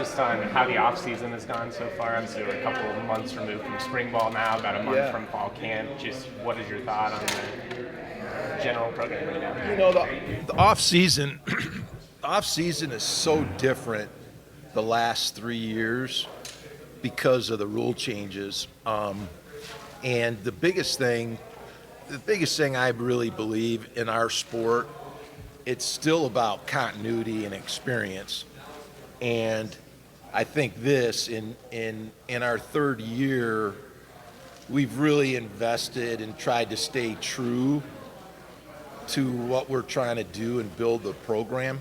just on how the off season has gone so far. Obviously, we're a couple of months removed from spring ball now, about a month from fall camp. Just what is your thought on the general program right now? The off season, off season is so different the last 3 years because of the rule changes. And the biggest thing I really believe in our sport, it's still about continuity and experience. And I think this in our third year, we've really invested and tried to stay true to what we're trying to do and build the program.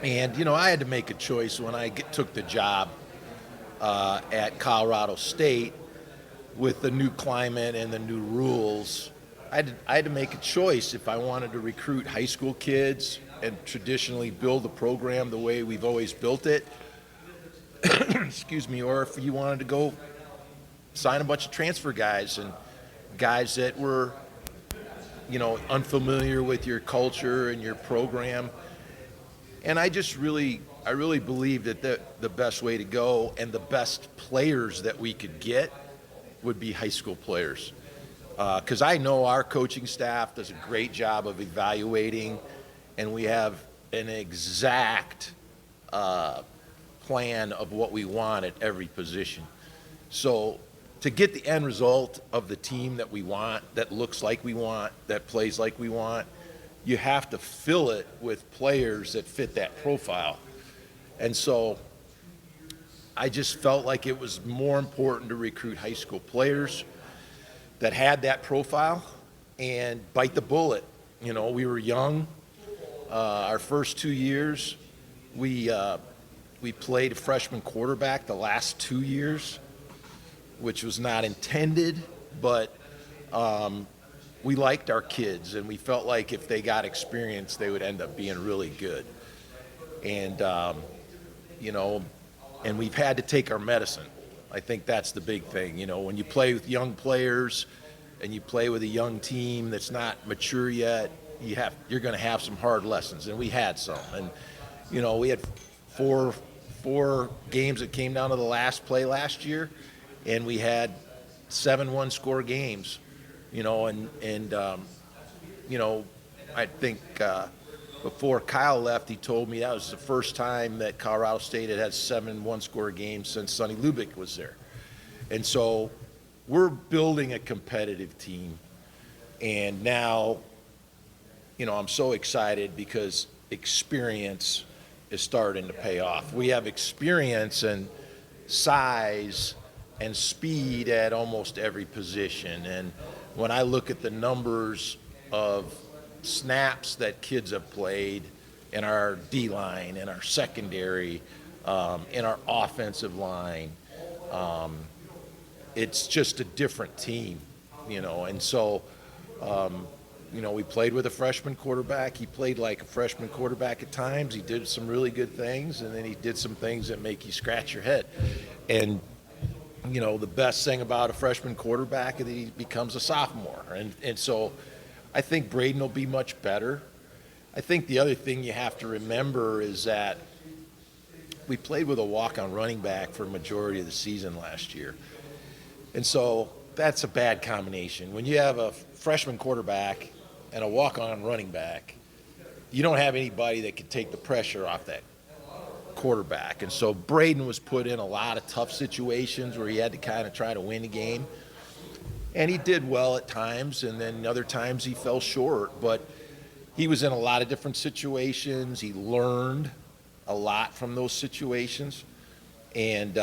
And I had to make a choice when I took the job at Colorado State with the new climate and the new rules. I had to make a choice if I wanted to recruit high school kids and traditionally build the program the way we've always built it, excuse me, or if you wanted to go sign a bunch of transfer guys and guys that were, unfamiliar with your culture and your program. And I really believe that the best way to go and the best players that we could get would be high school players. Because I know our coaching staff does a great job of evaluating, and we have an exact plan of what we want at every position. So to get the end result of the team that we want, that looks like we want, that plays like we want, you have to fill it with players that fit that profile. And so I just felt like it was more important to recruit high school players that had that profile and bite the bullet. We were young. Our first 2 years, we played a freshman quarterback the last 2 years, which was not intended, but we liked our kids, and we felt like if they got experience, they would end up being really good. And, and we've had to take our medicine. I think that's the big thing. When you play with young players and you play with a young team that's not mature yet, you're going to have some hard lessons, and we had some. And, we had four games that came down to the last play last year, and we had 7 one-score games. I think before Kyle left, he told me that was the first time that Colorado State had 7 one-score games since Sonny Lubick was there. And so we're building a competitive team. And now, I'm so excited because experience is starting to pay off. We have experience and size and speed at almost every position. And when I look at the numbers of snaps that kids have played in our D-line, in our secondary, in our offensive line, it's just a different team, And so, we played with a freshman quarterback. He played like a freshman quarterback at times. He did some really good things, and then he did some things that make you scratch your head. And the best thing about a freshman quarterback is that he becomes a sophomore. And so I think Brayden will be much better. I think the other thing you have to remember is that we played with a walk-on running back for a majority of the season last year. And so that's a bad combination. When you have a freshman quarterback and a walk-on running back, you don't have anybody that can take the pressure off that quarterback. And so Brayden was put in a lot of tough situations where he had to kind of try to win a game. And he did well at times, and then other times he fell short. But he was in a lot of different situations. He learned a lot from those situations. And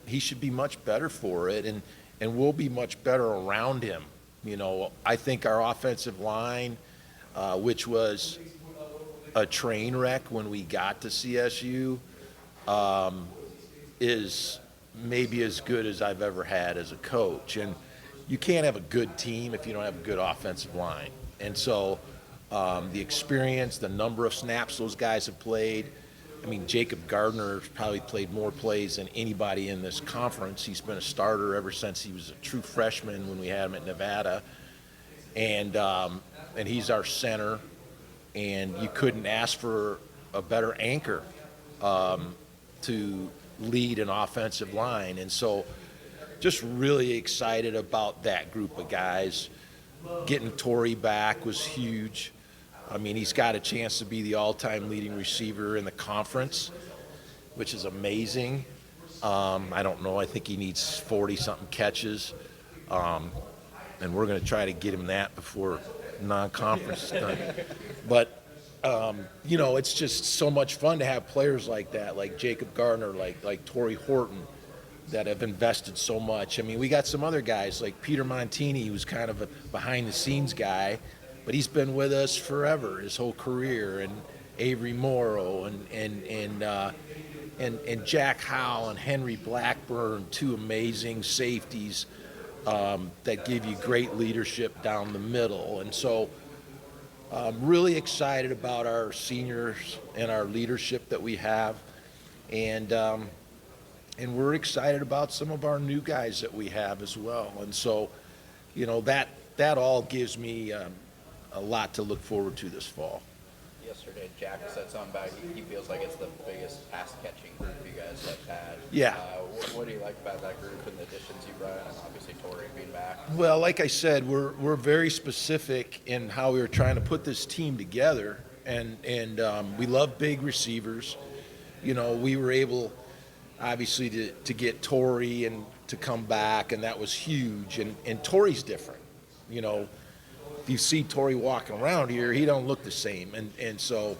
he should be much better for it, and we'll be much better around him. I think our offensive line, which was a train wreck when we got to CSU, is maybe as good as I've ever had as a coach. And you can't have a good team if you don't have a good offensive line. And so the experience, the number of snaps those guys have played. I mean, Jacob Gardner's probably played more plays than anybody in this conference. He's been a starter ever since he was a true freshman when we had him at Nevada. And he's our center, and you couldn't ask for a better anchor. to lead an offensive line. And so just really excited about that group of guys. Getting Tory back was huge. I mean, he's got a chance to be the all-time leading receiver in the conference, which is amazing. I don't know. I think he needs 40-something catches. And we're going to try to get him that before non-conference is done. But, you know, it's just so much fun to have players like that, like Jacob Gardner, like Tory Horton, that have invested so much. I mean, we got some other guys like Peter Montini, who's kind of a behind-the-scenes guy, but he's been with us forever, his whole career, and Avery Morrow and Jack Howell and Henry Blackburn, two amazing safeties that give you great leadership down the middle. And so I'm really excited about our seniors and our leadership that we have. And we're excited about some of our new guys that we have as well. And so, you know, that all gives me a lot to look forward to this fall. Yesterday, Jack said something about he feels like it's the biggest pass-catching group you guys have had. Yeah. What do you like about that group and the additions you brought in, and obviously Tory being back? Well, like I said, we're very specific in how we were trying to put this team together, and we love big receivers. You know, we were able, obviously, to get Tory and to come back, and that was huge. And Tory's different. You know, if you see Tory walking around here, he don't look the same. And so,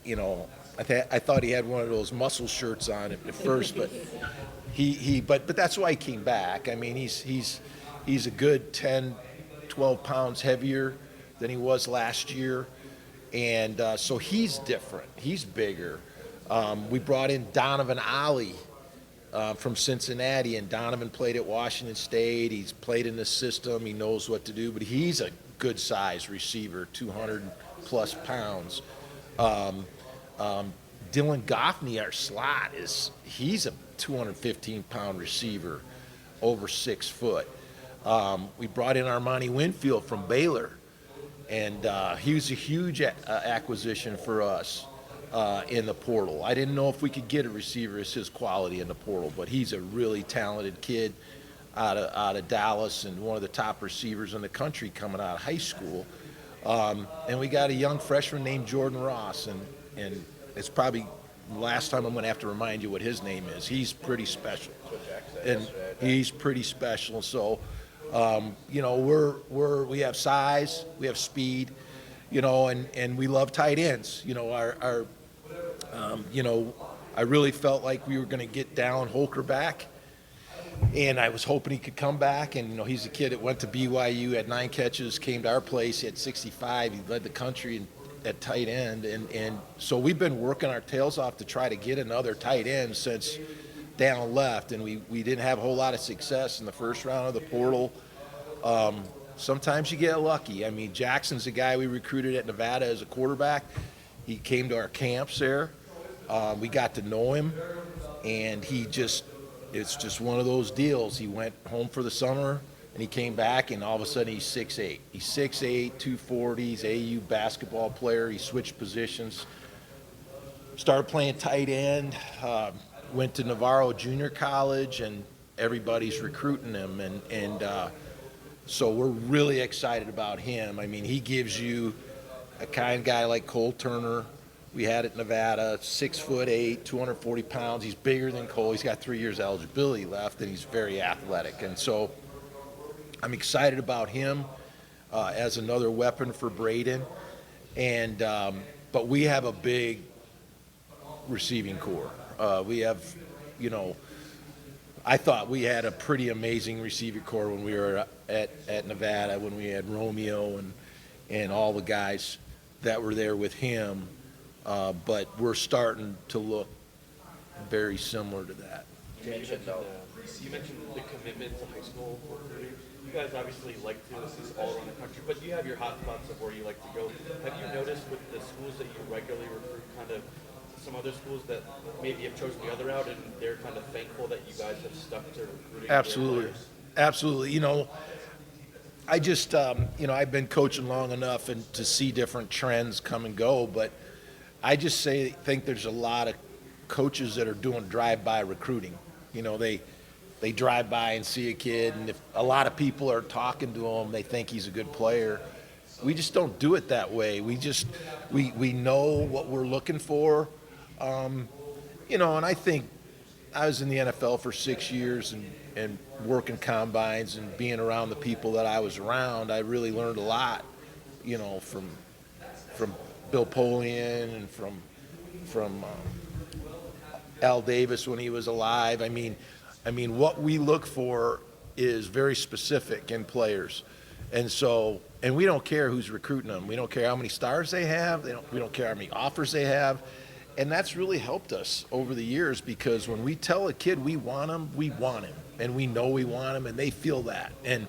you know, I thought he had one of those muscle shirts on at first, but but that's why he came back. I mean, he's a good 10, 12 pounds heavier than he was last year, and so he's different. He's bigger. We brought in Donovan Ollie from Cincinnati, and Donovan played at Washington State. He's played in the system. He knows what to do, but he's a good-sized receiver, 200-plus pounds. Dylan Goffney, our slot, he's a 215-pound receiver, over 6 foot. We brought in Armani Winfield from Baylor, and he was a huge acquisition for us in the portal. I didn't know if we could get a receiver as his quality in the portal, but he's a really talented kid out of Dallas and one of the top receivers in the country coming out of high school. And we got a young freshman named Jordan Ross, and it's probably the last time I'm going to have to remind you what his name is. He's pretty special, and he's pretty special. So, you know, we have size, we have speed, you know, and we love tight ends. You know, you know, I really felt like we were going to get Dallin Holker back, and I was hoping he could come back. And, you know, he's a kid that went to BYU, had 9 catches, came to our place, he had 65. He led the country at tight end. And so we've been working our tails off to try to get another tight end since Dallin left, and we didn't have a whole lot of success in the first round of the portal. Sometimes you get lucky. I mean, Jackson's a guy we recruited at Nevada as a quarterback. He came to our camps there. We got to know him, and it's just one of those deals. He went home for the summer, and he came back, and all of a sudden he's 6'8". He's 6'8", 240. He's AU basketball player. He switched positions, started playing tight end, went to Navarro Junior College, and everybody's recruiting him. And so we're really excited about him. I mean, he gives you a kind of guy like Cole Turner. We had at Nevada, 6'8", 240 pounds. He's bigger than Cole. He's got 3 years eligibility left, and he's very athletic. And so I'm excited about him as another weapon for Brayden. And but we have a big receiving core. We have, you know, I thought we had a pretty amazing receiving core when we were at Nevada, when we had Romeo and all the guys that were there with him. But we're starting to look very similar to that. You mentioned the commitment to high school recruiting. You guys obviously like to do this all around the country, but you have your hot spots of where you like to go. Have you noticed with the schools that you regularly recruit, kind of some other schools that maybe have chosen the other route, and they're kind of thankful that you guys have stuck to recruiting? Absolutely, absolutely. You know, I just, you know, I've been coaching long enough and to see different trends come and go, but I just think there's a lot of coaches that are doing drive-by recruiting. You know, they drive by and see a kid, and if a lot of people are talking to him, they think he's a good player. We just don't do it that way. We know what we're looking for. You know, and I think I was in the NFL for 6 years and working combines and being around the people that I was around. I really learned a lot, you know, from Bill Polian and from Al Davis when he was alive. I mean, what we look for is very specific in players. And we don't care who's recruiting them. We don't care how many stars they have. We don't care how many offers they have. And that's really helped us over the years, because when we tell a kid we want him, and we know we want him, and they feel that. And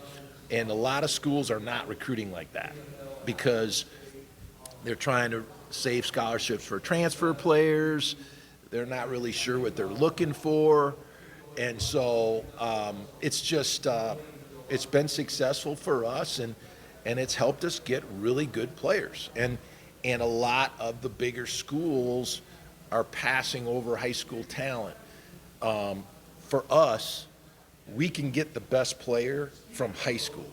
a lot of schools are not recruiting like that, because they're trying to save scholarships for transfer players. They're not really sure what they're looking for. And so it's just it's been successful for us, and it's helped us get really good players. And a lot of the bigger schools are passing over high school talent. For us, we can get the best player from high school.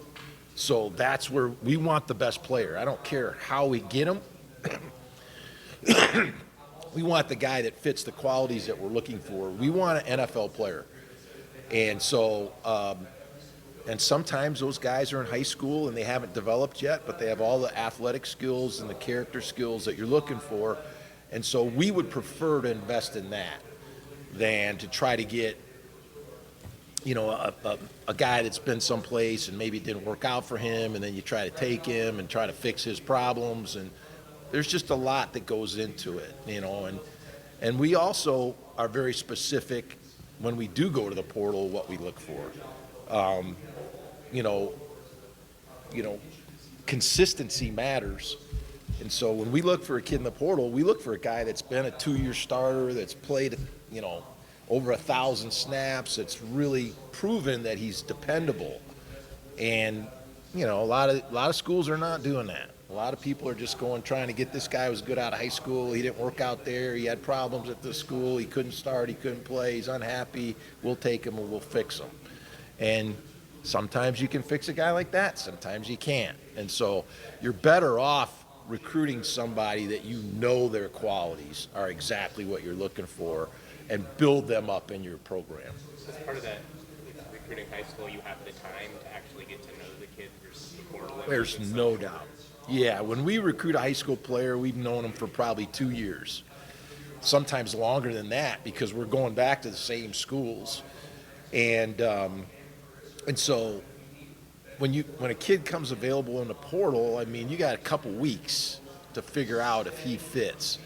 So that's where we want the best player. I don't care how we get them. We want the guy that fits the qualities that we're looking for. We want an NFL player. And so, and sometimes those guys are in high school and they haven't developed yet, but they have all the athletic skills and the character skills that you're looking for. And so we would prefer to invest in that than to try to get, you know, a guy that's been someplace and maybe it didn't work out for him, and then you try to take him and try to fix his problems. And there's just a lot that goes into it, you know. And we also are very specific when we do go to the portal what we look for. You know, consistency matters. And so when we look for a kid in the portal, we look for a guy that's been a 2-year starter, that's played, you know, over 1,000 snaps, that's really proven that he's dependable. And, you know, a lot of schools are not doing that. A lot of people are just trying to get this guy who was good out of high school. He didn't work out there. He had problems at the school. He couldn't start. He couldn't play. He's unhappy. We'll take him and we'll fix him. And sometimes you can fix a guy like that. Sometimes you can't. And so you're better off recruiting somebody that you know their qualities are exactly what you're looking for, and build them up in your program. As part of that, recruiting high school, you have the time to actually get to know the kid versus the portal. There's no doubt. Yeah, when we recruit a high school player, we've known them for probably 2 years, sometimes longer than that, because we're going back to the same schools. And so when a kid comes available in the portal, I mean, you got a couple weeks to figure out if he fits.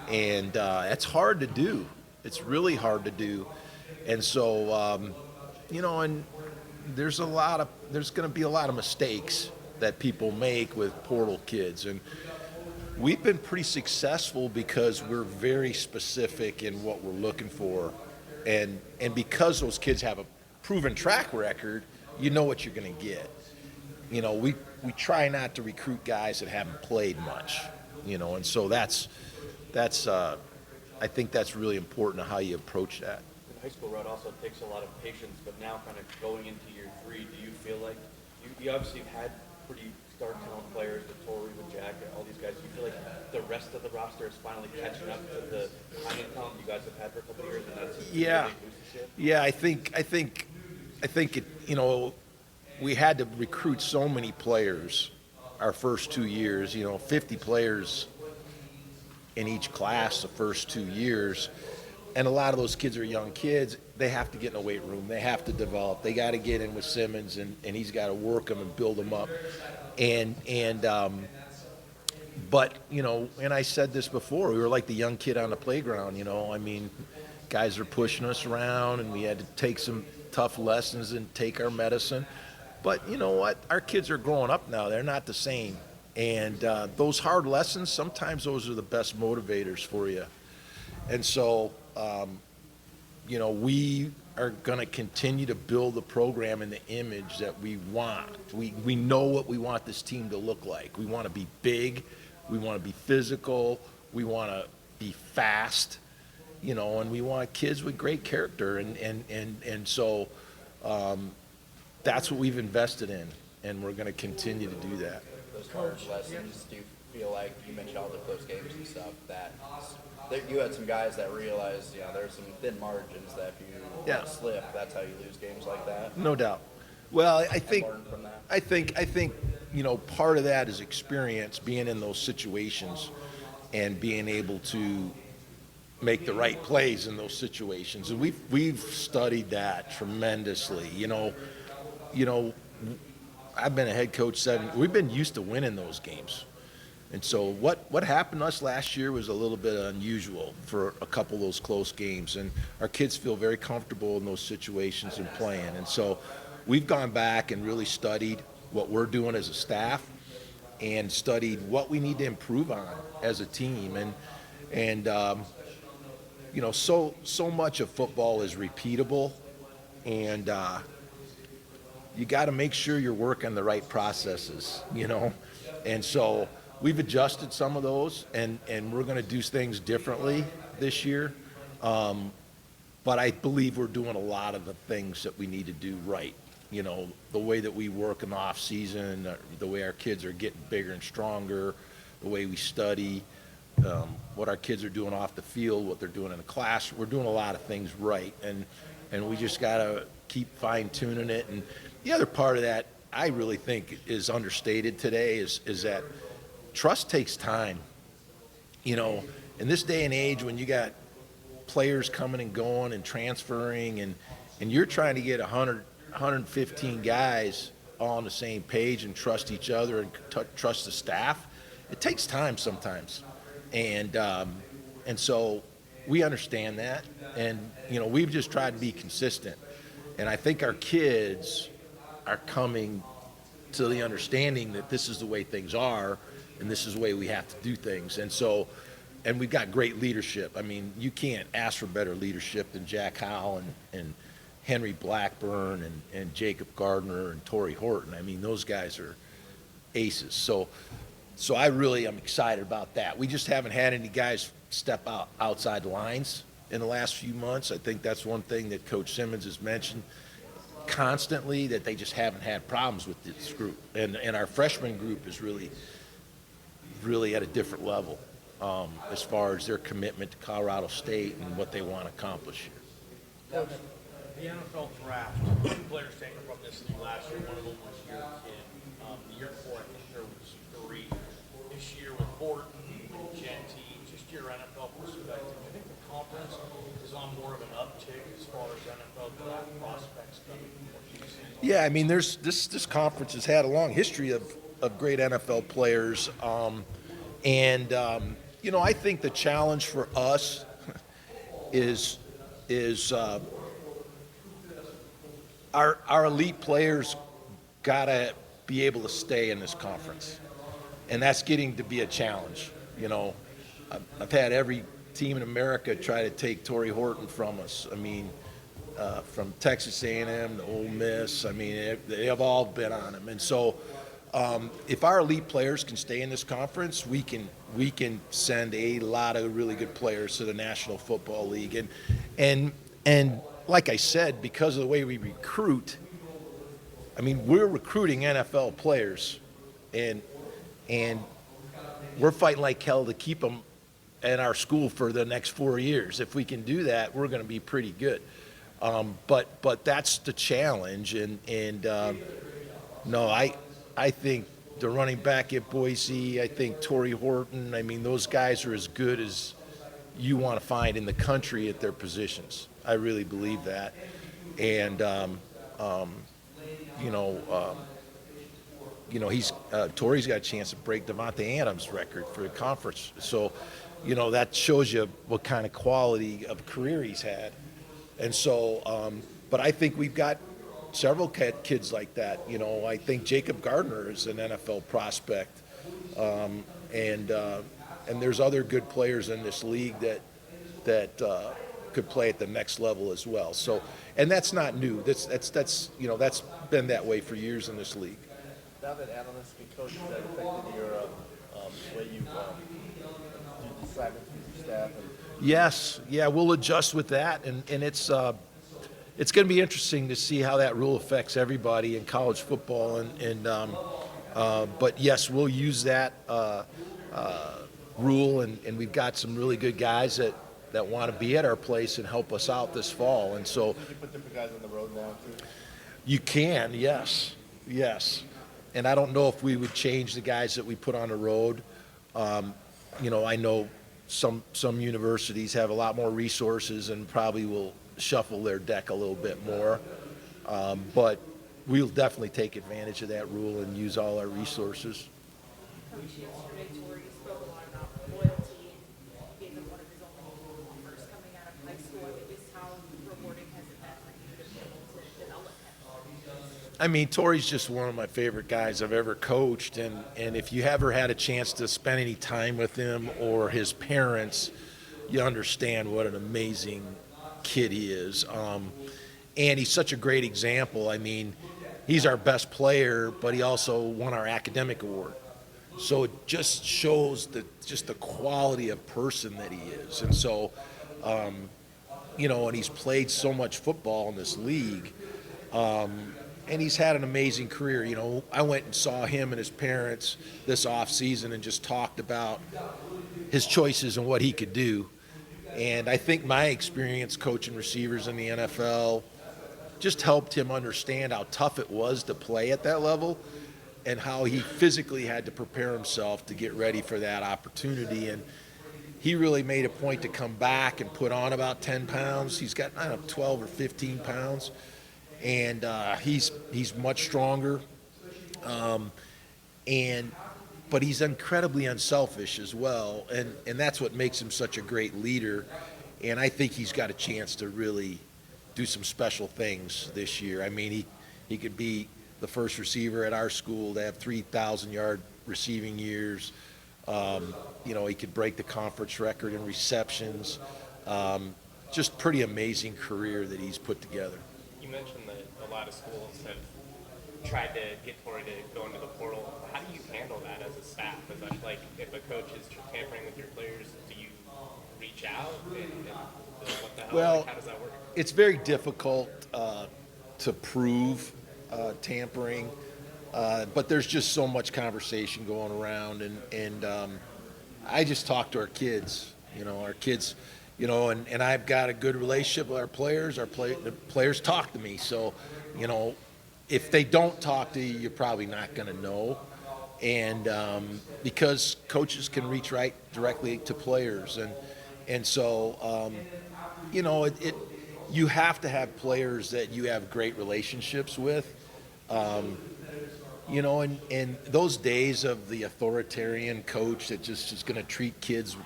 And that's hard to do. It's really hard to do. And so, you know, and there's going to be a lot of mistakes that people make with portal kids. And we've been pretty successful because we're very specific in what we're looking for. And because those kids have a proven track record, you know what you're going to get. You know, we try not to recruit guys that haven't played much, you know, and so that's I think that's really important to how you approach that. The high school route also takes a lot of patience, but now kind of going into year 3, do you feel like you obviously have had pretty star talent players with Tory, with Jack, and all these guys. Do you feel like the rest of the roster is finally catching up to the high-end talent you guys have had for a couple of years, and that's yeah, yeah. I think it. You know, we had to recruit so many players our first 2 years. You know, 50 players in each class the first 2 years. And a lot of those kids are young kids. They have to get in a weight room. They have to develop. They got to get in with Simmons, and he's got to work them and build them up. But, you know, and I said this before, we were like the young kid on the playground, you know. I mean, guys are pushing us around, and we had to take some tough lessons and take our medicine. But you know what? Our kids are growing up now. They're not the same. And those hard lessons, sometimes those are the best motivators for you. And so, you know, we are going to continue to build the program in the image that we want. We know what we want this team to look like. We want to be big. We want to be physical. We want to be fast. you know, and we want kids with great character, and so that's what we've invested in, and we're going to continue to do that. Those hard lessons, do you feel like, you mentioned all the close games and stuff, that you had some guys that realized, there's some thin margins that if you slip, that's how you lose games like that? No doubt. Well, I think, learn from that? I think, part of that is experience, being in those situations and being able to make the right plays in those situations. And we've studied that tremendously. I've been a head coach we've been used to winning those games. And so what happened to us last year was a little bit unusual for a couple of those close games. And our kids feel very comfortable in those situations and playing. And so we've gone back and really studied what we're doing as a staff and studied what we need to improve on as a team. And so much of football is repeatable, and you got to make sure you're working the right processes, And so we've adjusted some of those, and we're going to do things differently this year. But I believe we're doing a lot of the things that we need to do right. The way that we work in the off season, the way our kids are getting bigger and stronger, the way we study, what our kids are doing off the field, what they're doing in the class. We're doing a lot of things right, and we just got to keep fine-tuning it. And the other part of that I really think is understated today is that trust takes time. In this day and age when you got players coming and going and transferring, and you're trying to get 115 guys all on the same page and trust each other and trust the staff, it takes time sometimes. And so we understand that, and we've just tried to be consistent. And I think our kids are coming to the understanding that this is the way things are, and this is the way we have to do things. And we've got great leadership. I mean, you can't ask for better leadership than Jack Howell and Henry Blackburn and Jacob Gardner and Tory Horton. I mean, those guys are aces. So I really am excited about that. We just haven't had any guys step outside the lines in the last few months. I think that's one thing that Coach Simmons has mentioned constantly, that they just haven't had problems with this group. And our freshman group is really at a different level as far as their commitment to Colorado State and what they want to accomplish here. Coach, the NFL draft, two players taken from this league last year. One of them was your kid. The year before, I think there was 3. This year with Horton, with Genty, just your NFL perspective, I think the conference is on more of an uptick as far as NFL draft prospects coming from what you've seen. Yeah, I mean, this conference has had a long history of great NFL players. I think the challenge for us is our elite players gotta be able to stay in this conference, and that's getting to be a challenge. I've had every team in America try to take Tory Horton from us. I mean, from Texas A&M to Ole Miss. I mean, they have all been on him, and so if our elite players can stay in this conference, we can send a lot of really good players to the National Football League, and like I said, because of the way we recruit, I mean, we're recruiting NFL players, and we're fighting like hell to keep them at our school for the next 4 years. If we can do that, we're going to be pretty good. But that's the challenge, no, I think the running back at Boise, I think Tory Horton, I mean, those guys are as good as you want to find in the country at their positions. I really believe that. And, Tory's got a chance to break Devontae Adams' record for the conference. So, that shows you what kind of quality of career he's had. And so, but I think we've got several kids like that. I think Jacob Gardner is an NFL prospect, and there's other good players in this league that could play at the next level as well. So, and that's not new. That's been that way for years in this league. Now that analysts and coaches that affected your way you do assignments with your staff? Yes, yeah, we'll adjust with that, and it's going to be interesting to see how that rule affects everybody in college football, but yes, we'll use that rule, and we've got some really good guys that want to be at our place and help us out this fall, and so. Did you put different guys on the road now too? You can, yes, and I don't know if we would change the guys that we put on the road. I know some universities have a lot more resources and probably will shuffle their deck a little bit more, but we'll definitely take advantage of that rule and use all our resources. Coach, yesterday, Tory spoke a lot about loyalty and gave him one of his only offers coming out of high school. I mean, just how rewarding has it been for you to be able to develop him? I mean, Tory's just one of my favorite guys I've ever coached, and if you ever had a chance to spend any time with him or his parents, you understand what an amazing kid he is. And he's such a great example. I mean, he's our best player, but he also won our academic award. So it just shows the quality of person that he is. And so, and he's played so much football in this league. And he's had an amazing career. I went and saw him and his parents this off season and just talked about his choices and what he could do. And I think my experience coaching receivers in the NFL just helped him understand how tough it was to play at that level and how he physically had to prepare himself to get ready for that opportunity. And he really made a point to come back and put on about 10 pounds. He's got, 12 or 15 pounds. And he's much stronger, but he's incredibly unselfish as well, and that's what makes him such a great leader. And I think he's got a chance to really do some special things this year. I mean, he could be the first receiver at our school to have 3,000-yard receiving years. He could break the conference record in receptions. Just pretty amazing career that he's put together. You mentioned that a lot of schools have tried to get Tory to go into the portal. How do you handle that as a staff? Is that like if a coach is tampering with your players, do you reach out and what the hell? Well, how does that work? It's very difficult to prove tampering, but there's just so much conversation going around, and I just talk to our kids. And I've got a good relationship with our players. The players talk to me. So, if they don't talk to you, you're probably not going to know. And because coaches can reach right directly to players. And so, you have to have players that you have great relationships with. And those days of the authoritarian coach that just is going to treat kids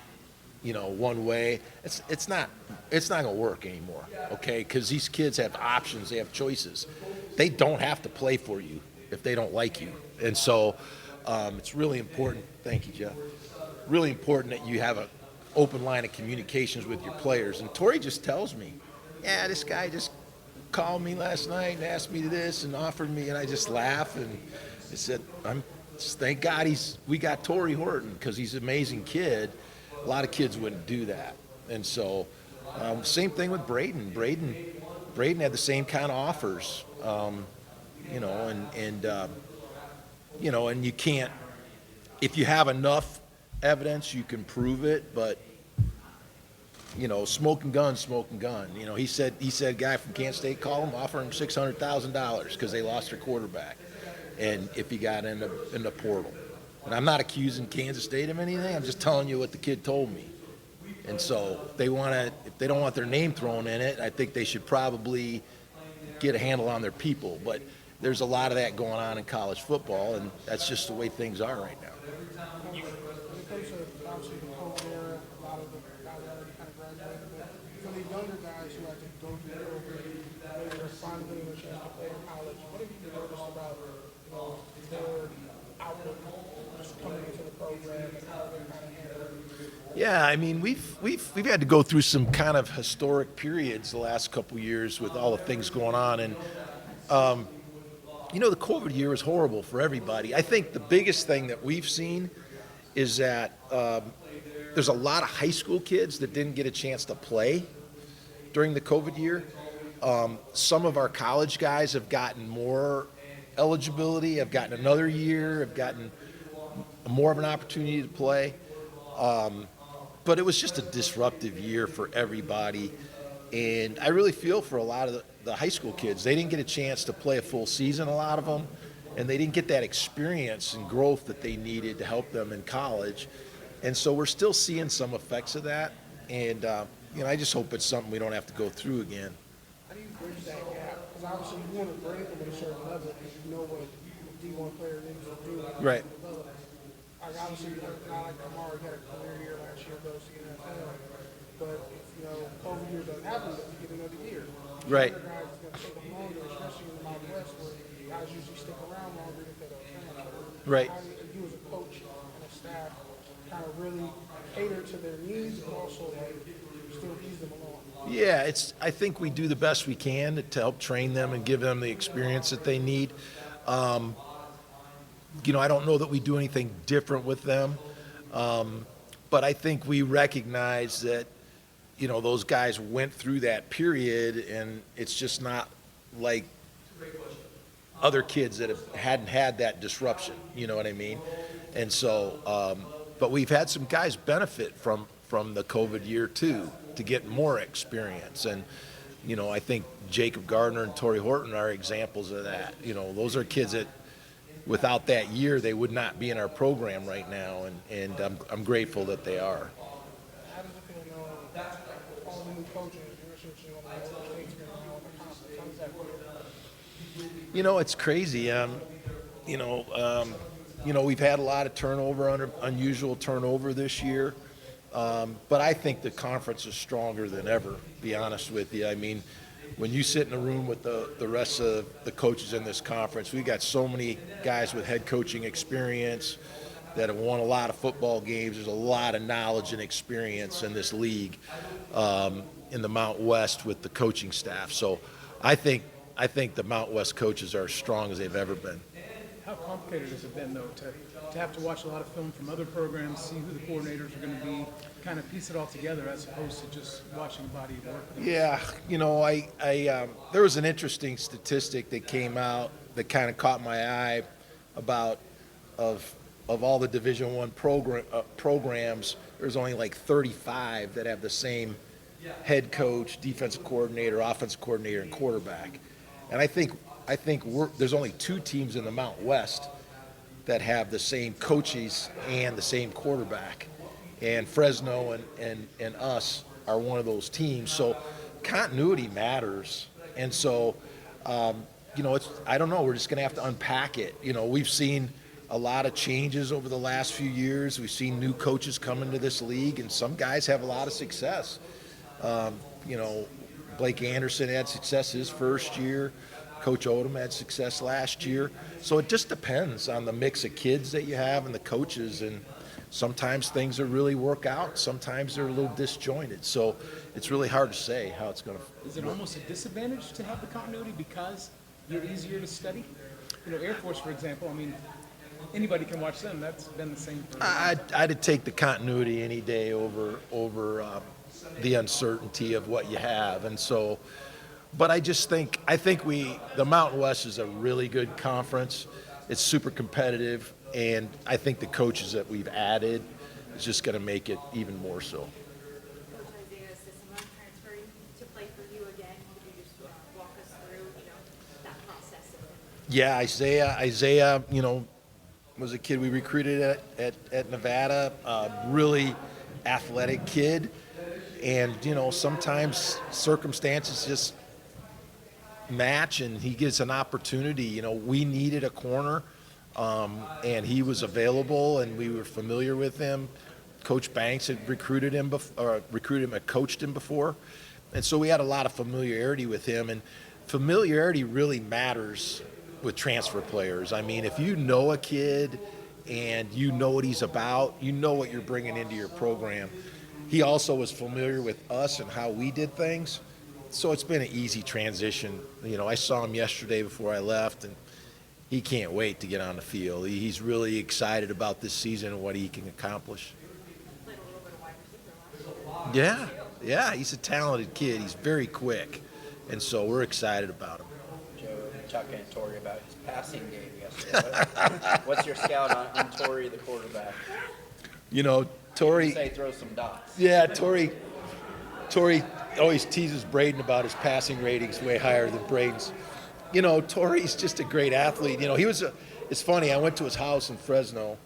one way, it's not going to work anymore, okay? Because these kids have options, they have choices. They don't have to play for you if they don't like you. And so it's really important, thank you, Jeff, really important that you have an open line of communications with your players. And Tory just tells me, yeah, this guy just called me last night and asked me this and offered me, and I just laugh and I said, thank God we got Tory Horton, because he's an amazing kid. A lot of kids wouldn't do that. And so same thing with Brayden. Brayden had the same kind of offers, and you can't, if you have enough evidence, you can prove it, but smoking gun. He said a guy from Kansas State called him, offered him $600,000 because they lost their quarterback, and if he got in the portal. And I'm not accusing Kansas State of anything. I'm just telling you what the kid told me. And so if they don't want their name thrown in it, I think they should probably get a handle on their people. But there's a lot of that going on in college football, and that's just the way things are right now. When it comes to obviously the COVID era, a lot of the guys already kind of graduated, but for the younger guys who have to go through the program, maybe they're finally getting a chance to play in college, what have you noticed about their outlook just coming into the program and how they're kind of handling it? Yeah, I mean, we've had to go through some kind of historic periods the last couple of years with all the things going on, and the COVID year was horrible for everybody. I think the biggest thing that we've seen is that there's a lot of high school kids that didn't get a chance to play during the COVID year. Some of our college guys have gotten more eligibility, have gotten another year, have gotten more of an opportunity to play. But it was just a disruptive year for everybody. And I really feel for a lot of the high school kids. They didn't get a chance to play a full season, a lot of them, and they didn't get that experience and growth that they needed to help them in college. And so we're still seeing some effects of that. And, I just hope it's something we don't have to go through again. How do you bridge that gap? Because obviously you want to bring them at a certain level because you know what a D1 player needs to do. Right. Like obviously, not like Kamara had a career year last year, goes to the NFL. But if, COVID year doesn't happen, then you get another year. Right. Other guys is going to take them longer, especially in the Mountain West where guys usually stick around longer if they don't transfer. Right. How do you as a coach and a staff kind of really cater to their needs but also still ease them along? Yeah, I think we do the best we can to help train them and give them the experience that they need. I don't know that we do anything different with them, but I think we recognize that, those guys went through that period, and it's just not like other kids that hadn't had that disruption, you know what I mean? And so, but we've had some guys benefit from the COVID year too, to get more experience. And, I think Jacob Gardner and Tory Horton are examples of that. Those are kids that without that year, they would not be in our program right now. And I'm grateful that they are. How does it feel all the new coaches, you're essentially on the United States around the conference? How does that feel? It's crazy. We've had a lot of turnover, unusual turnover this year. But I think the conference is stronger than ever, to be honest with you. I mean, when you sit in a room with the rest of the coaches in this conference, we got so many guys with head coaching experience that have won a lot of football games. There's a lot of knowledge and experience in this league, in the Mount West with the coaching staff. So I think the Mount West coaches are as strong as they've ever been. How complicated has it been, though, to have to watch a lot of film from other programs, see who the coordinators are going to be, kind of piece it all together as opposed to just watching a body of work? Yeah, there was an interesting statistic that came out that kind of caught my eye about of all the Division I programs. There's only like 35 that have the same head coach, defensive coordinator, offensive coordinator, and quarterback. And I think there's only 2 teams in the Mount West that have the same coaches and the same quarterback. And Fresno and us are one of those teams. So continuity matters. And so, I don't know. We're just going to have to unpack it. We've seen a lot of changes over the last few years. We've seen new coaches come into this league, and some guys have a lot of success. Blake Anderson had success his first year. Coach Odom had success last year. So it just depends on the mix of kids that you have and the coaches. And sometimes things really work out. Sometimes they're a little disjointed. So it's really hard to say how it's going to. Is it almost a disadvantage to have the continuity because you're easier to study? Air Force, for example, anybody can watch them. That's been the same for I'd take the continuity any day over the uncertainty of what you have. And so, but I think the Mountain West is a really good conference. It's super competitive, and I think the coaches that we've added is just going to make it even more so. Coach Isaiah, is someone transferring to play for you again? Could you just walk us through, that process of him? Yeah, Isaiah, was a kid we recruited at Nevada, really athletic kid. And, sometimes circumstances just match and he gets an opportunity. We needed a corner, and he was available and we were familiar with him. Coach Banks had recruited him and coached him before. And so we had a lot of familiarity with him, and familiarity really matters with transfer players. If you know a kid and you know what he's about, you know what you're bringing into your program. He also was familiar with us and how we did things. So it's been an easy transition. I saw him yesterday before I left, and he can't wait to get on the field. He's really excited about this season and what he can accomplish. Played a little bit of wide Yeah, he's a talented kid. He's very quick, and so we're excited about him. Joe, talking to Tory about his passing game yesterday. What's your scout on Tory, the quarterback? You know, Tory. You say throw some dots. Yeah, Tory always teases Brayden about his passing ratings way higher than Brayden's. You know, Tory's just a great athlete. You know, it's funny, I went to his house in Fresno,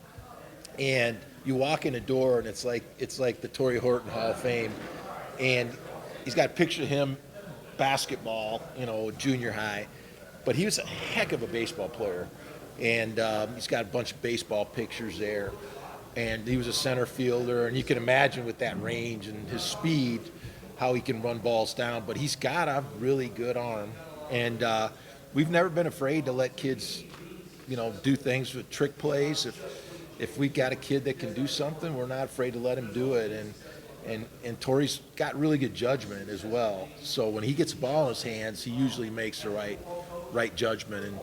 and you walk in the door, and it's like the Tory Horton Hall of Fame, and he's got a picture of him, basketball, you know, junior high, but he was a heck of a baseball player, and he's got a bunch of baseball pictures there, and he was a center fielder, and you can imagine with that range and his speed, how he can run balls down, but he's got a really good arm, and we've never been afraid to let kids, you know, do things with trick plays. If we've got a kid that can do something, we're not afraid to let him do it. And Tory's got really good judgment as well. So when he gets the ball in his hands, he usually makes the right judgment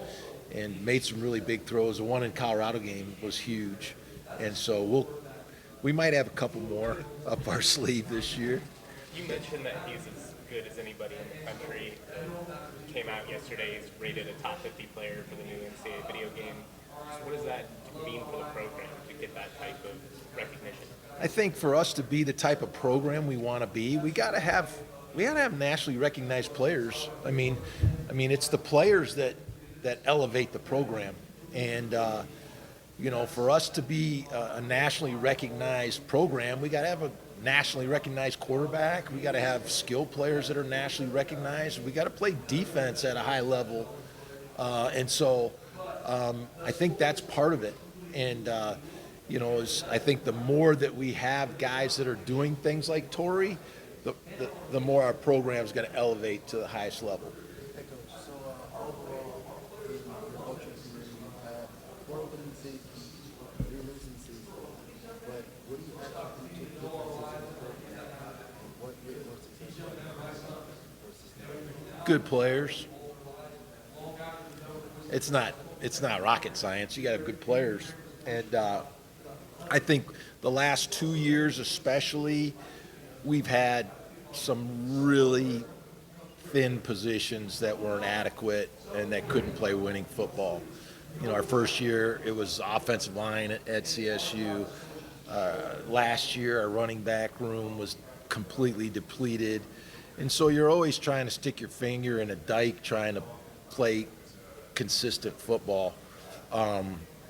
and made some really big throws. The one in Colorado game was huge. And so we might have a couple more up our sleeve this year. You mentioned that he's as good as anybody in the country. Came out yesterday, he's rated a top 50 player for the new NCAA video game. So what does that mean for the program to get that type of recognition? I think for us to be the type of program we want to be, we got to have nationally recognized players. I mean, it's the players that elevate the program, and you know, for us to be a nationally recognized program, we got to have a nationally recognized quarterback. We got to have skilled players that are nationally recognized. We got to play defense at a high level, and so I think that's part of it. And you know, I think the more that we have guys that are doing things like Tory, the more our program's going to elevate to the highest level. Hey, Coach. So overall, in your coaching career, you've had 4 opening seasons, 3 losing seasons. But what do you actually do to get this program? And what made more successful versus the Good players. It's not rocket science. You got to have good players, and I think the last 2 years especially, we've had some really thin positions that weren't adequate and that couldn't play winning football. You know, our first year, it was offensive line at CSU. Last year, our running back room was completely depleted. And so you're always trying to stick your finger in a dike trying to play consistent football.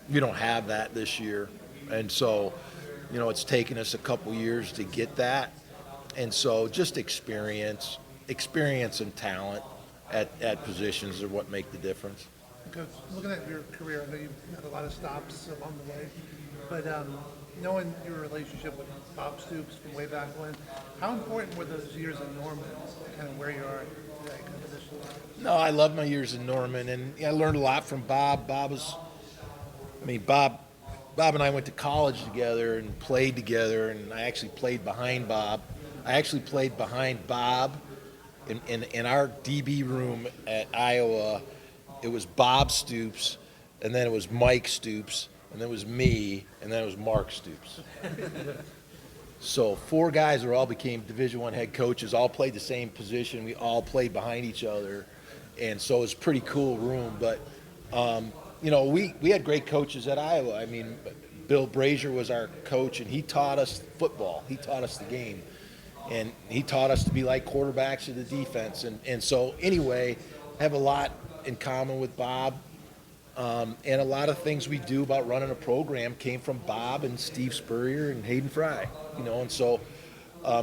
We don't have that this year. And so, you know, it's taken us a couple years to get that. And so just experience and talent at positions are what make the difference. Because looking at your career, I know you've had a lot of stops along the way, but knowing your relationship with Bob Stoops from way back when, how important were those years in Norman, kind of where you are today, kind of position? No, I love my years in Norman, and I learned a lot from Bob. Bob and I went to college together and played together, and I actually played behind Bob. In our DB room at Iowa. It was Bob Stoops, and then it was Mike Stoops, and then it was me, and then it was Mark Stoops. So 4 guys who all became Division I head coaches, all played the same position. We all played behind each other, and so it was a pretty cool room. But you know, we had great coaches at Iowa. I mean, Bill Brazier was our coach, and he taught us football. He taught us the game, and he taught us to be like quarterbacks of the defense. And so anyway, I have a lot in common with Bob, and a lot of things we do about running a program came from Bob and Steve Spurrier and Hayden Fry, you know. And so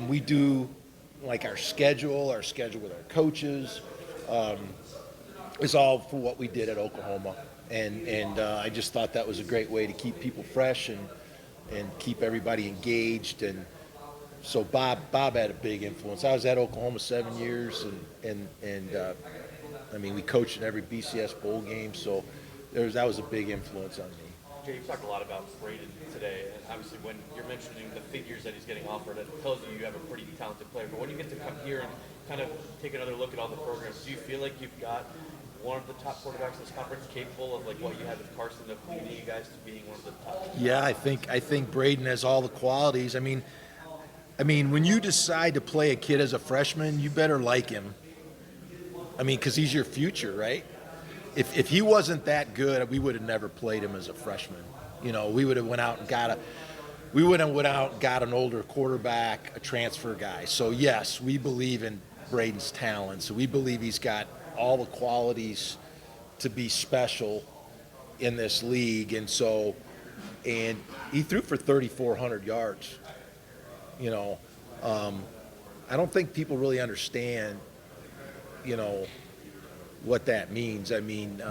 we do like our schedule with our coaches is all for what we did at Oklahoma, and I just thought that was a great way to keep people fresh and keep everybody engaged. And so Bob had a big influence. I was at Oklahoma 7 years, and I mean, we coached in every BCS bowl game, so that was a big influence on me. Jay, you talked a lot about Brayden today, and obviously when you're mentioning the figures that he's getting offered, it tells you have a pretty talented player. But when you get to come here and kind of take another look at all the programs, do you feel like you've got one of the top quarterbacks in this conference capable of like what you had with Carson of leading you guys to being one of the top? Yeah, I think Brayden has all the qualities. I mean, I mean, when you decide to play a kid as a freshman, you better like him. I mean, because he's your future, right? If he wasn't that good, we would have never played him as a freshman. You know, we would have went out and got an older quarterback, a transfer guy. So yes, we believe in Brayden's talent. So we believe he's got all the qualities to be special in this league. And he threw for 3,400 yards. You know, I don't think people really understand, you know, what that means. I mean,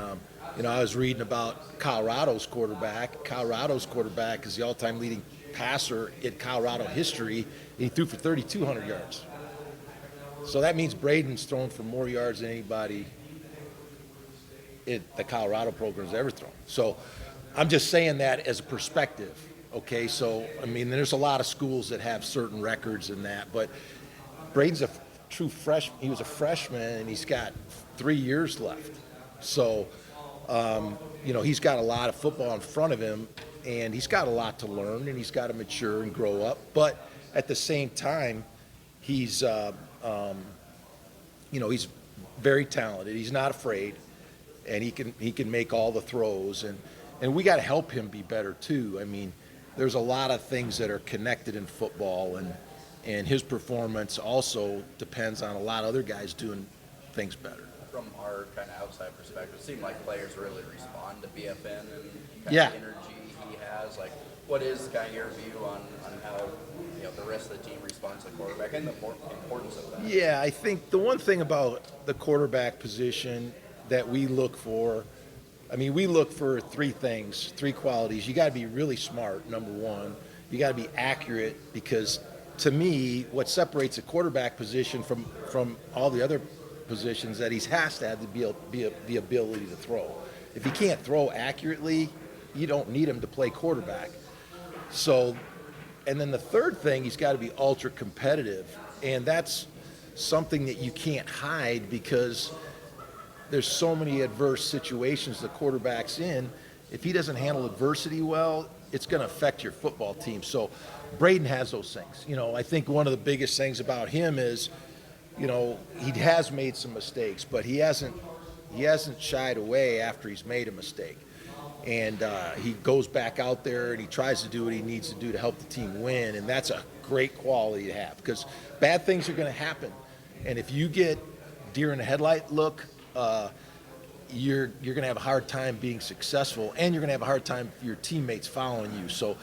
you know, I was reading about Colorado's quarterback. Colorado's quarterback is the all-time leading passer in Colorado history, and he threw for 3,200 yards. So that means Brayden's thrown for more yards than anybody in the Colorado program's ever thrown. So I'm just saying that as a perspective, okay? So, I mean, there's a lot of schools that have certain records in that, but Brayden's a true freshman. He was a freshman, and he's got 3 years left. So, you know, he's got a lot of football in front of him, and he's got a lot to learn, and he's got to mature and grow up. But at the same time, he's, you know, he's very talented. He's not afraid, and he can make all the throws, and we got to help him be better too. I mean, there's a lot of things that are connected in football, and his performance also depends on a lot of other guys doing things better. From our kind of outside perspective, it seemed like players really respond to BFN and kind Yeah. of the energy he has. Like, what is kind of your view on how, you know, the rest of the team responds to the quarterback and the importance of that? Yeah, I think the one thing about the quarterback position that we look for, I mean, we look for three things, three qualities. You got to be really smart, number one. You got to be accurate, because to me, what separates a quarterback position from all the other positions, that he has to have the ability to throw. If he can't throw accurately, you don't need him to play quarterback. So, and then the third thing, he's got to be ultra competitive, and that's something that you can't hide, because there's so many adverse situations the quarterback's in. If he doesn't handle adversity well, it's going to affect your football team. So Brayden has those things. You know, I think one of the biggest things about him is, you know, he has made some mistakes, but he hasn't shied away after he's made a mistake. And he goes back out there and he tries to do what he needs to do to help the team win, and that's a great quality to have, because bad things are going to happen. And if you get deer in the headlight look, you're going to have a hard time being successful, and you're going to have a hard time for your teammates following you. So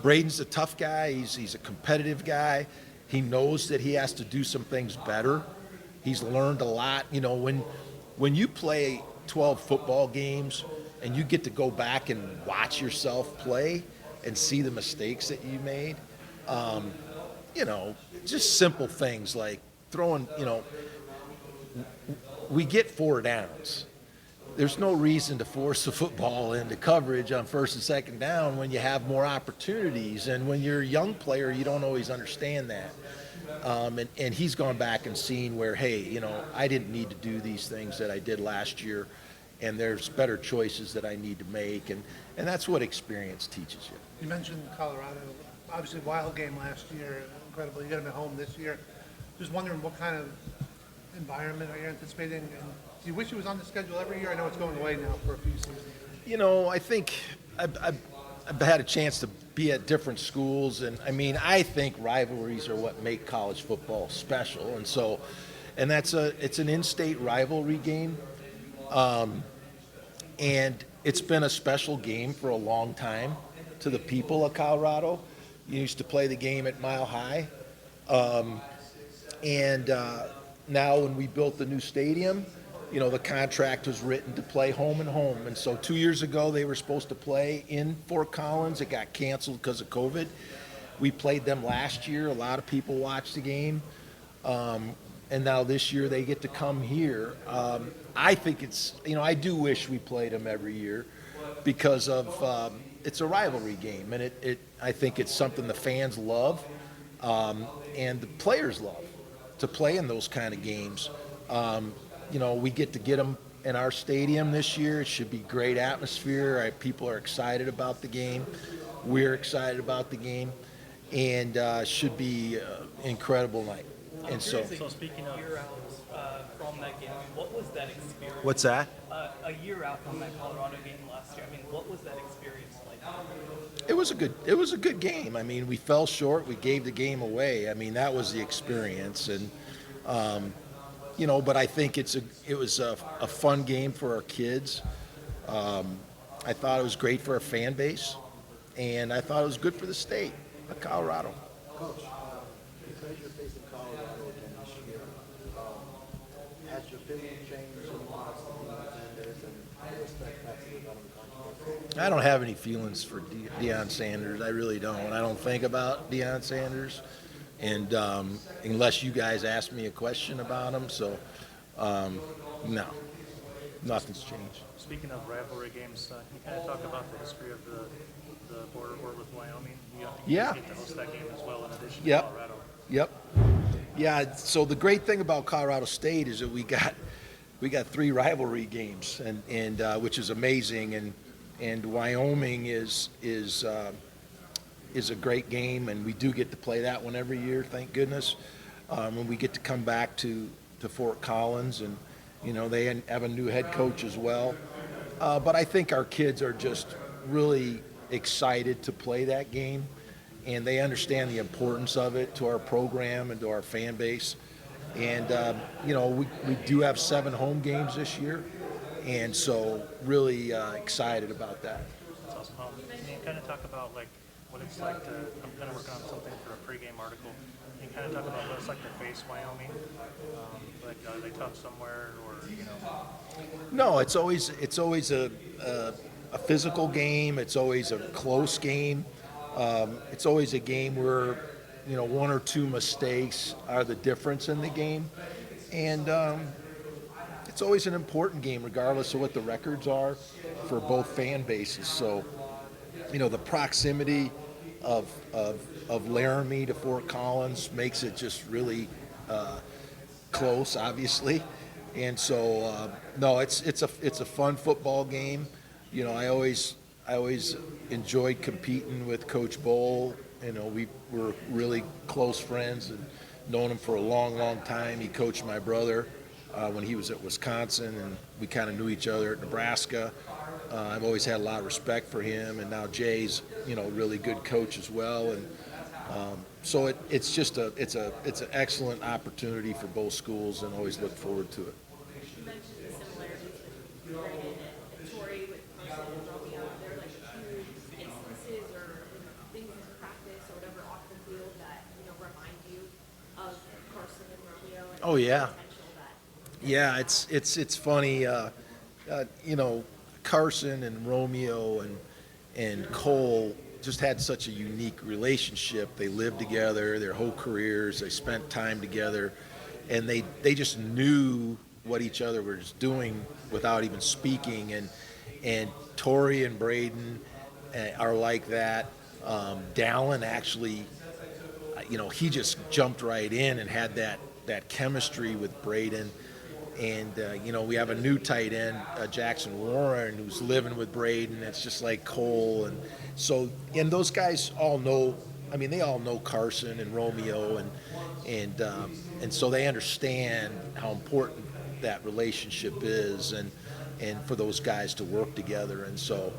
Brayden's a tough guy. He's a competitive guy. He knows that he has to do some things better. He's learned a lot. You know, when you play 12 football games and you get to go back and watch yourself play and see the mistakes that you made, you know, just simple things like throwing, you know, we get 4 downs. There's no reason to force the football into coverage on first and second down when you have more opportunities. And when you're a young player, you don't always understand that. And he's gone back and seen where, hey, you know, I didn't need to do these things that I did last year, and there's better choices that I need to make. And that's what experience teaches you. You mentioned Colorado, obviously wild game last year, incredible. You got them at home this year. Just wondering what kind of environment are you anticipating? And do you wish it was on the schedule every year? I know it's going away now for a few seasons. You know, I think I've had a chance to be at different schools, and I mean, I think rivalries are what make college football special, and so, and it's an in-state rivalry game, and it's been a special game for a long time to the people of Colorado. You used to play the game at Mile High, and now when we built the new stadium, you know, the contract was written to play home and home. And so 2 years ago, they were supposed to play in Fort Collins. It got canceled because of COVID. We played them last year. A lot of people watched the game. And now this year they get to come here. I think it's, you know, I do wish we played them every year because of, it's a rivalry game. And I think it's something the fans love and the players love to play in those kind of games. You know, we get to get them in our stadium this year. It should be great atmosphere. People are excited about the game. We're excited about the game. and should be incredible night. And so, Speaking of year out from that game, I mean, what was that experience? what's that? A year out from that Colorado game last year, I mean, what was that experience like? It was a good game. I mean, we fell short. We gave the game away. I mean, that was the experience, and but I think it was a fun game for our kids. I thought it was great for our fan base, and I thought it was good for the state of Colorado. Coach, because you're facing Colorado again this year, has your feeling changed in regards to Deion Sanders and the respect back to the controversy? I don't have any feelings for Deion Sanders. I really don't. I don't think about Deion Sanders, and unless you guys ask me a question about him, so no, nothing's changed. Speaking of rivalry games, can you kind of talk about the history of the border war with Wyoming? You Yeah. get to host that game as well in addition to Yep. Colorado. Yep. Yeah. So the great thing about Colorado State is that we got 3 rivalry games, and which is amazing. And Wyoming is a great game, and we do get to play that one every year. Thank goodness. And we get to come back to Fort Collins, and they have a new head coach as well. But I think our kids are just really excited to play that game, and they understand the importance of it to our program and to our fan base. And, we do have 7 home games this year, and so really excited about that. That's awesome. Can you kind of talk about like what it's like to? I'm kind of working on something for a pregame article. Can you kind of talk about what it's like to face Wyoming? Like are they tough somewhere, or No, it's always a physical game. It's always a close game. It's always a game where 1 or 2 mistakes are the difference in the game, and it's always an important game, regardless of what the records are for both fan bases. So, the proximity of Laramie to Fort Collins makes it just really close, obviously. And so, no, it's a fun football game. I always enjoyed competing with Coach Bowl. We were really close friends and known him for a long, long time. He coached my brother when he was at Wisconsin, and we kind of knew each other at Nebraska. I've always had a lot of respect for him, and now Jay's a really good coach as well. And so it's an excellent opportunity for both schools, and always look forward to it. You mentioned the similarities with Brayden and Tory with Carson and Romeo. Are there like huge instances or things in practice or whatever off the field that remind you of Carson and Romeo? And Oh, yeah. the potential that Yeah, it's funny. Carson and Romeo and Cole just had such a unique relationship. They lived together their whole careers. They spent time together, and they just knew what each other was doing without even speaking. And Tory and Brayden are like that. Dallin actually, he just jumped right in and had that chemistry with Brayden. And, we have a new tight end, Jackson Warren, who's living with Brayden. It's just like Cole. And those guys all know, they all know Carson and Romeo. And so they understand how important that relationship is and for those guys to work together. And so,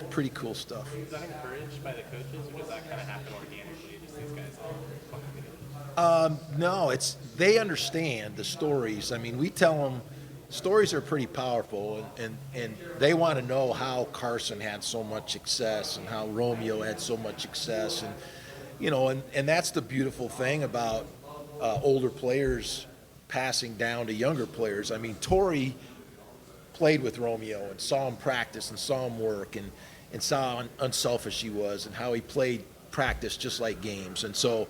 pretty cool stuff. Was that encouraged by the coaches, or does that kind of happen organically? Just these guys all fucking together? No, they understand the stories. We tell them stories are pretty powerful, and they want to know how Carson had so much success and how Romeo had so much success, and that's the beautiful thing about older players passing down to younger players. Tory played with Romeo and saw him practice and saw him work and saw how unselfish he was and how he played practice just like games. And so,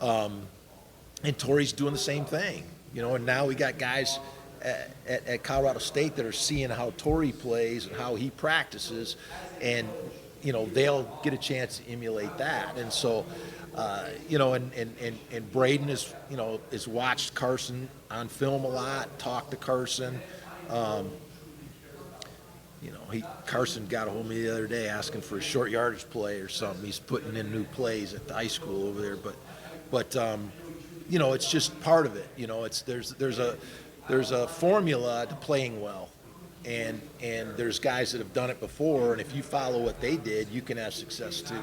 and Tory's doing the same thing, and now we got guys at Colorado State that are seeing how Tory plays and how he practices, and, they'll get a chance to emulate that. And so, and Brayden is watched Carson on film a lot, talked to Carson. Carson got a hold of me the other day asking for a short yardage play or something. He's putting in new plays at the high school over there, but it's just part of it. There's a formula to playing well, and there's guys that have done it before, and if you follow what they did, you can have success too.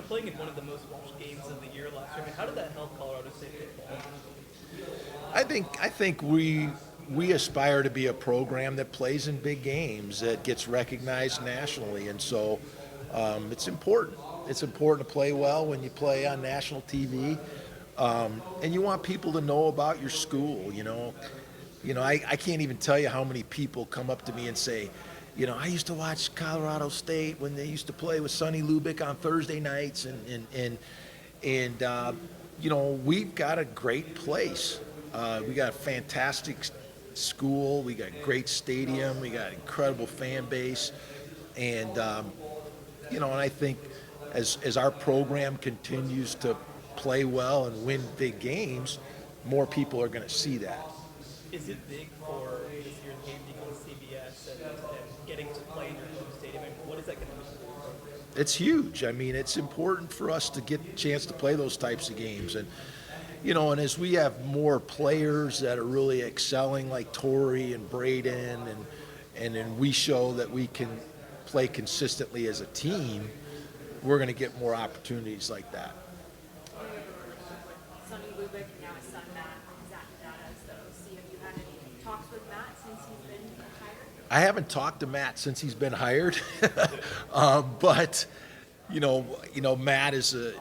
Playing in one of the most watched games of the year last year, how did that help Colorado State football? I think we aspire to be a program that plays in big games, that gets recognized nationally, and so it's important. It's important to play well when you play on national TV, and you want people to know about your school. I can't even tell you how many people come up to me and say, I used to watch Colorado State when they used to play with Sonny Lubick on Thursday nights, and we've got a great place. We got a fantastic school. We got a great stadium. We got an incredible fan base, and and I think as our program continues to play well and win big games, more people are going to see that. Is it big for this year's game being on CBS and getting to play in your home stadium? What is that going to mean for the program? It's huge. It's important for us to get a chance to play those types of games. And, and as we have more players that are really excelling, like Tory and Brayden, and then we show that we can play consistently as a team, we're going to get more opportunities like that. Sonny Lubick and now his son Matt, Zach Dada's the OC. Have you had any talks with Matt since he's been hired? I haven't talked to Matt since he's been hired, but Matt is a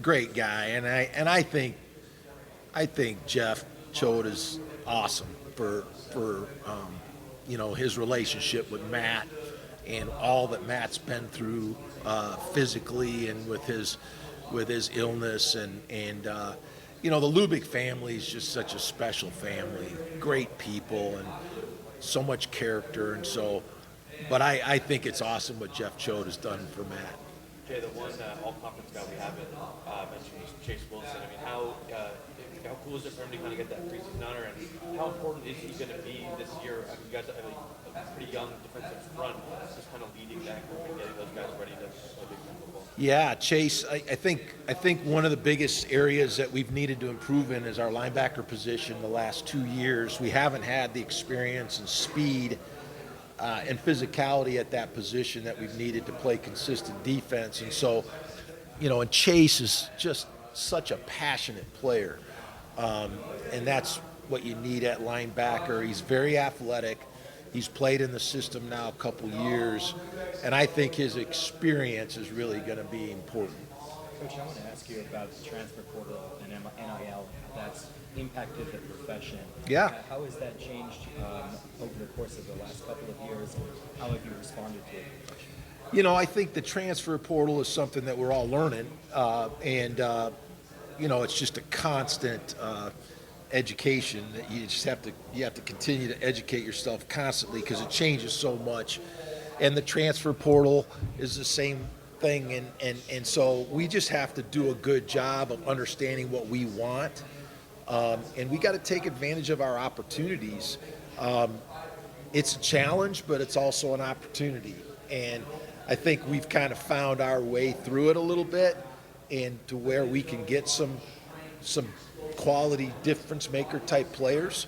great guy, and I think Jeff Choate is awesome for his relationship with Matt and all that Matt's been through physically and with his illness, and the Lubick family is just such a special family, great people, and so much character, and so. But I think it's awesome what Jeff Choate has done for Matt. Jay, the one all-conference guy we haven't mentioned is Chase Wilson. How cool is it for him to kind of get that preseason honor, and how important is he going to be this year? You guys have a pretty young defensive front, just kind of leading that group and getting those guys ready to play big time football. Yeah, Chase, I think one of the biggest areas that we've needed to improve in is our linebacker position the last 2 years. We haven't had the experience and speed and physicality at that position that we've needed to play consistent defense. And so, and Chase is just such a passionate player. And that's what you need at linebacker. He's very athletic. He's played in the system now a couple years, and I think his experience is really going to be important. Coach, I want to ask you about the transfer portal and NIL that's impacted the profession. Yeah. How has that changed over the course of the last couple of years, and how have you responded to it? I think the transfer portal is something that we're all learning, and it's just a constant education that you have to continue to educate yourself constantly because it changes so much, and the transfer portal is the same thing, and so we just have to do a good job of understanding what we want, and we got to take advantage of our opportunities. It's a challenge, but it's also an opportunity, and I think we've kind of found our way through it a little bit, and to where we can get some quality difference maker type players,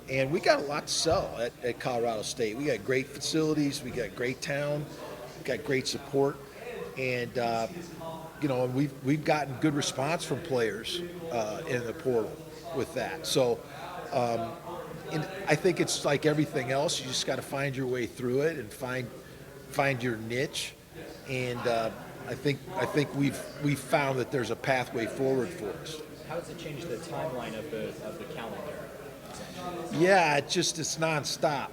and we got a lot to sell at Colorado State. We got great facilities, we got great town, we got great support, and we've gotten good response from players in the portal with that. So I think it's like everything else. You just got to find your way through it and find your niche, and I think we've found that there's a pathway forward for us. How has it changed the timeline of the calendar? Yeah, it's nonstop.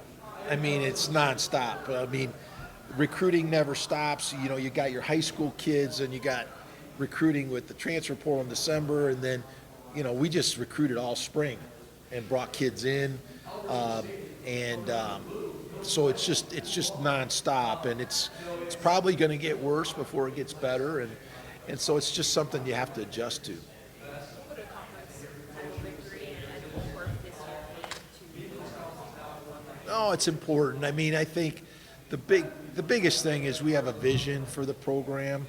It's nonstop. Recruiting never stops. You got your high school kids, and you got recruiting with the transfer portal in December, and then, we just recruited all spring and brought kids in, so it's just nonstop, and it's probably going to get worse before it gets better, and so it's just something you have to adjust to. No, it's important. I think the biggest thing is we have a vision for the program.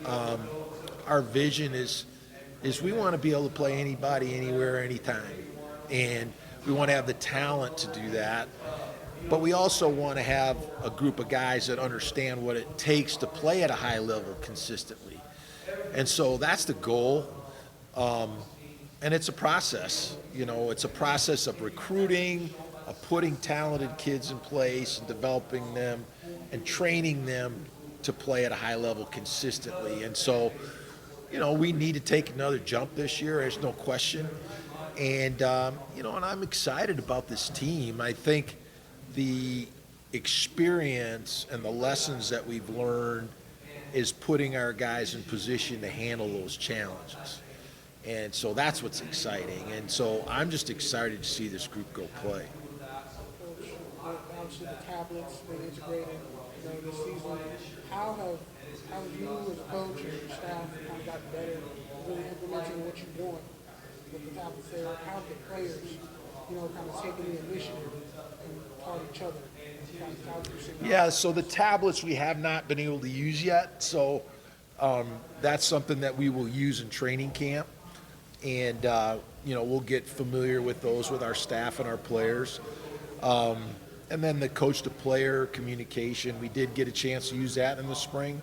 Our vision is we want to be able to play anybody, anywhere, anytime. And we want to have the talent to do that. But we also want to have a group of guys that understand what it takes to play at a high level consistently. And so that's the goal. And it's a process. It's a process of recruiting, of putting talented kids in place and developing them and training them to play at a high level consistently. And so, we need to take another jump this year. There's no question. And, and I'm excited about this team. I think the experience and the lessons that we've learned is putting our guys in position to handle those challenges. And so that's what's exciting. And so I'm just excited to see this group go play. Obviously the tablets been integrated, this season. How have you as a coach and your staff kind of gotten better at really implementing what you want with the tablets there? How have the players, kind of taken the initiative and taught each other? Yeah, so the tablets we have not been able to use yet. So that's something that we will use in training camp. And, we'll get familiar with those with our staff and our players. And then the coach-to-player communication, we did get a chance to use that in the spring.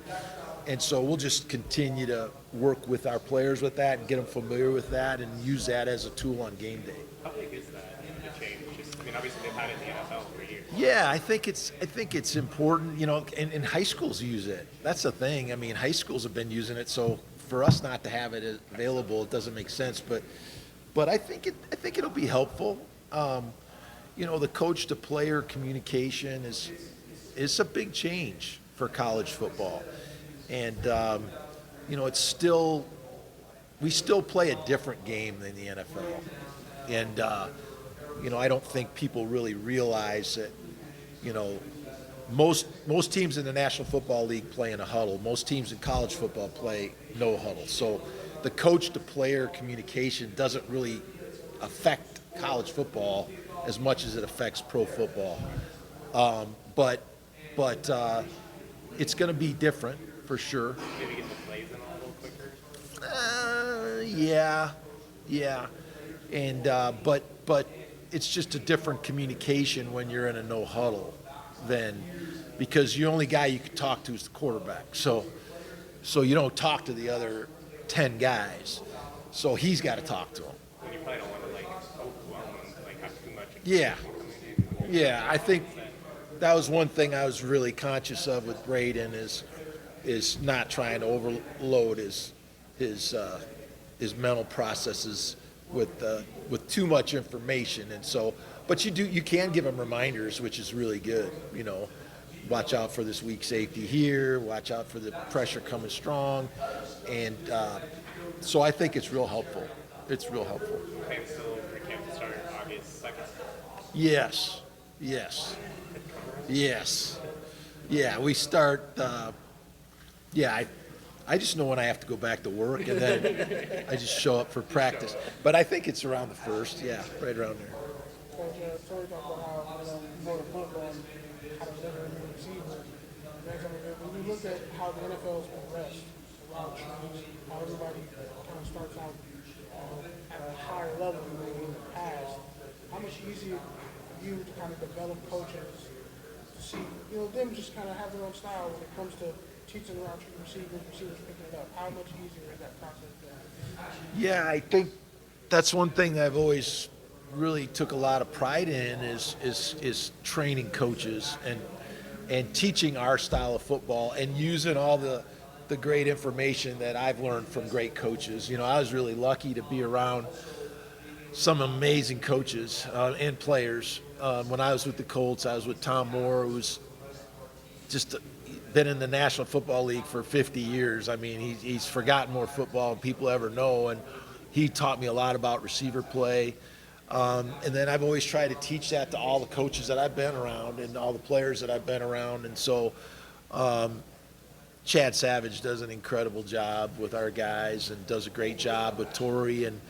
And so we'll just continue to work with our players with that and get them familiar with that and use that as a tool on game day. How big is that, the change? Obviously they've had it in the NFL for years. Yeah, I think it's important, and high schools use it. That's the thing. High schools have been using it, so for us not to have it available, it doesn't make sense. But I think it'll be helpful. The coach-to-player communication is a big change for college football, and we still play a different game than the NFL, and I don't think people really realize that. Most teams in the National Football League play in a huddle. Most teams in college football play no huddle. So the coach-to-player communication doesn't really affect college football as much as it affects pro football. But it's going to be different for sure. Maybe get the plays in a little quicker. Yeah, and but it's just a different communication when you're in a no huddle because the only guy you can talk to is the quarterback. So you don't talk to the other 10 guys. So he's got to talk to them. And you probably don't want to overwhelm them, have too much. Yeah. I think that was one thing I was really conscious of with Brayden is not trying to overload his mental processes with too much information. And so, but you can give him reminders, which is really good. Watch out for this weak safety here. Watch out for the pressure coming strong, and so I think it's real helpful. It's real helpful. And still for camp to start August 2nd. Yes. Yeah, we start. I just know when I have to go back to work, and then I just show up for practice. But I think it's around the 1st. Yeah, right around there. Tory talked about how you know the football, how to deliver a new receiver. When you look at how the NFL's progressed, how everybody kind of starts out at a higher level than they in the past, how much easier for you to kind of develop coaches to see, them just kind of have their own style when it comes to teaching around receivers picking it up? How much easier is that process been? Yeah, I think that's one thing that I've always really took a lot of pride in is training coaches and teaching our style of football and using all the great information that I've learned from great coaches. I was really lucky to be around some amazing coaches and players. When I was with the Colts, I was with Tom Moore, who's just been in the National Football League for 50 years. He's forgotten more football than people ever know, and he taught me a lot about receiver play. And then I've always tried to teach that to all the coaches that I've been around and all the players that I've been around. And so Chad Savage does an incredible job with our guys and does a great job with Tory and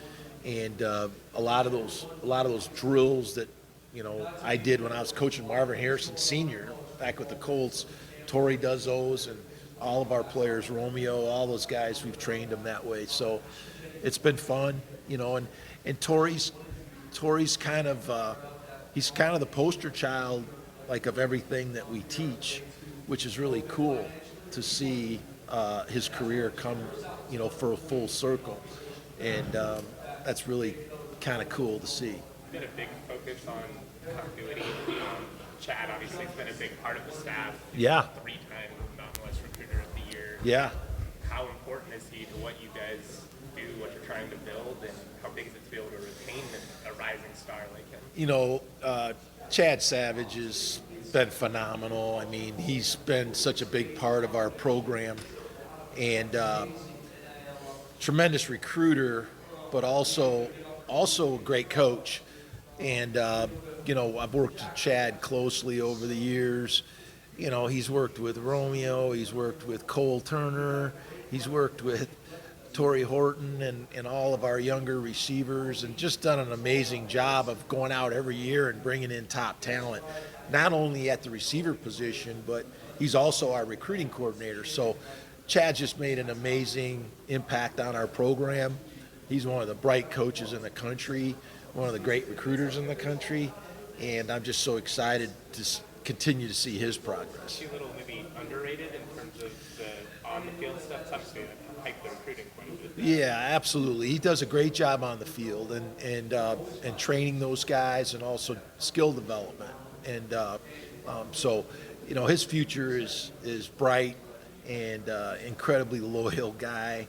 a lot of those drills that I did when I was coaching Marvin Harrison Sr. back with the Colts, Tory does those, and all of our players, Romeo, all those guys, we've trained them that way. So it's been fun, you know, and Tory's kind of, he's kind of the poster child, like, of everything that we teach, which is really cool to see his career come, you know, for a full circle. And that's really kind of cool to see. Been a big focus on continuity. Chad obviously has been a big part of the staff. Yeah. 3-time Mountain West Recruiter of the Year. Yeah. How important is he to what you guys do, what you're trying to build, and how big is it to be able to retain a rising star like him? You know, Chad Savage has been phenomenal. I mean, he's been such a big part of our program, and tremendous recruiter, but also a great coach. And you know, I've worked with Chad closely over the years. You know, he's worked with Romeo, he's worked with Cole Turner, he's worked with Tory Horton and all of our younger receivers, and just done an amazing job of going out every year and bringing in top talent, not only at the receiver position, but he's also our recruiting coordinator. So Chad just made an amazing impact on our program. He's one of the bright coaches in the country, one of the great recruiters in the country, and I'm just so excited to continue to see his progress. Is he a little maybe underrated in terms of the on-the-field stuff? It's obviously hike the recruiting quite a bit. Yeah, absolutely. He does a great job on the field and training those guys, and also skill development. And so, you know, his future is bright, and incredibly loyal guy.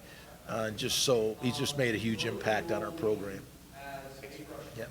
He's just made a huge impact on our program. Yeah.